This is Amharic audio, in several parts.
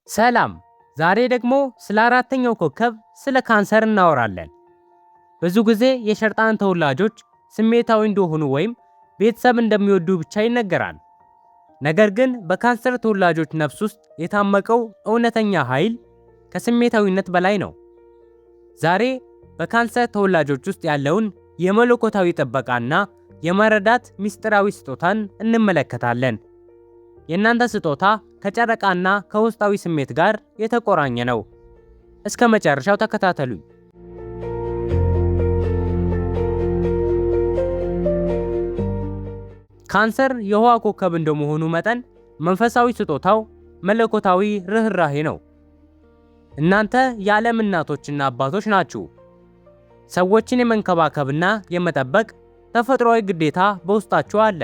ሰላም! ዛሬ ደግሞ ስለ አራተኛው ኮከብ ስለ ካንሰር እናወራለን። ብዙ ጊዜ የሸርጣን ተወላጆች ስሜታዊ እንደሆኑ ወይም ቤተሰብ እንደሚወዱ ብቻ ይነገራል። ነገር ግን በካንሰር ተወላጆች ነፍስ ውስጥ የታመቀው እውነተኛ ኃይል ከስሜታዊነት በላይ ነው። ዛሬ በካንሰር ተወላጆች ውስጥ ያለውን የመለኮታዊ ጥበቃና የመረዳት ምስጢራዊ ስጦታን እንመለከታለን። የእናንተ ስጦታ ከጨረቃና ከውስጣዊ ስሜት ጋር የተቆራኘ ነው። እስከ መጨረሻው ተከታተሉኝ። ካንሰር የውሃ ኮከብ እንደመሆኑ መጠን መንፈሳዊ ስጦታው መለኮታዊ ርህራሄ ነው። እናንተ የዓለም እናቶችና አባቶች ናችሁ። ሰዎችን የመንከባከብና የመጠበቅ ተፈጥሯዊ ግዴታ በውስጣችሁ አለ።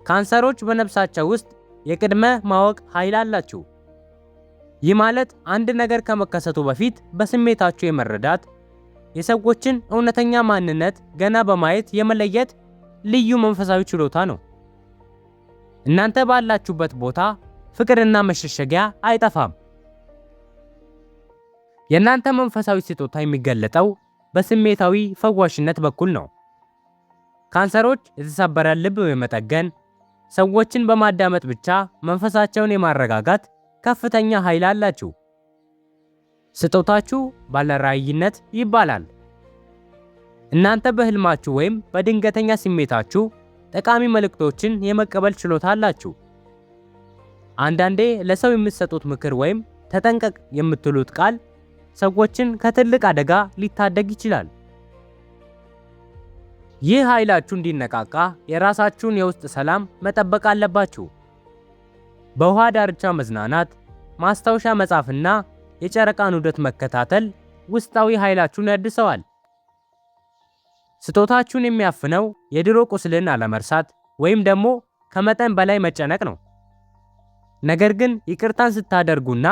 ካንሰሮች በነፍሳቸው ውስጥ የቅድመ ማወቅ ኃይል አላችሁ። ይህ ማለት አንድ ነገር ከመከሰቱ በፊት በስሜታችሁ የመረዳት፣ የሰዎችን እውነተኛ ማንነት ገና በማየት የመለየት ልዩ መንፈሳዊ ችሎታ ነው። እናንተ ባላችሁበት ቦታ ፍቅርና መሸሸጊያ አይጠፋም። የእናንተ መንፈሳዊ ስጦታ የሚገለጠው በስሜታዊ ፈዋሽነት በኩል ነው። ካንሰሮች የተሰበረ ልብ በመጠገን ሰዎችን በማዳመጥ ብቻ መንፈሳቸውን የማረጋጋት ከፍተኛ ኃይል አላችሁ። ስጦታችሁ ባለራዕይነት ይባላል። እናንተ በህልማችሁ ወይም በድንገተኛ ስሜታችሁ ጠቃሚ መልእክቶችን የመቀበል ችሎታ አላችሁ። አንዳንዴ ለሰው የምትሰጡት ምክር ወይም ተጠንቀቅ የምትሉት ቃል ሰዎችን ከትልቅ አደጋ ሊታደግ ይችላል። ይህ ኃይላችሁ እንዲነቃቃ የራሳችሁን የውስጥ ሰላም መጠበቅ አለባችሁ። በውሃ ዳርቻ መዝናናት፣ ማስታወሻ መጻፍና የጨረቃን ዑደት መከታተል ውስጣዊ ኃይላችሁን ያድሰዋል። ስጦታችሁን የሚያፍነው የድሮ ቁስልን አለመርሳት ወይም ደግሞ ከመጠን በላይ መጨነቅ ነው። ነገር ግን ይቅርታን ስታደርጉና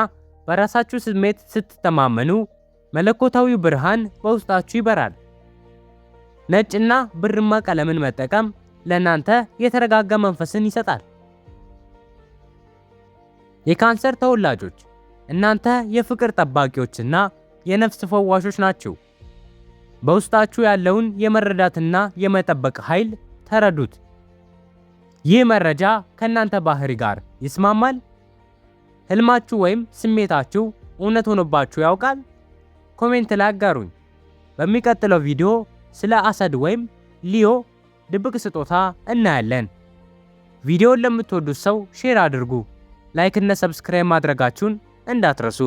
በራሳችሁ ስሜት ስትተማመኑ መለኮታዊ ብርሃን በውስጣችሁ ይበራል። ነጭና ብርማ ቀለምን መጠቀም ለእናንተ የተረጋጋ መንፈስን ይሰጣል። የካንሰር ተወላጆች፣ እናንተ የፍቅር ጠባቂዎችና የነፍስ ፈዋሾች ናችሁ። በውስጣችሁ ያለውን የመረዳትና የመጠበቅ ኃይል ተረዱት። ይህ መረጃ ከእናንተ ባህሪ ጋር ይስማማል? ህልማችሁ ወይም ስሜታችሁ እውነት ሆኖባችሁ ያውቃል? ኮሜንት ላይ አጋሩኝ። በሚቀጥለው ቪዲዮ ስለ አሰድ ወይም ሊዮ ድብቅ ስጦታ እናያለን። ቪዲዮውን ለምትወዱት ሰው ሼር አድርጉ። ላይክ እና ሰብስክራይብ ማድረጋችሁን እንዳትረሱ።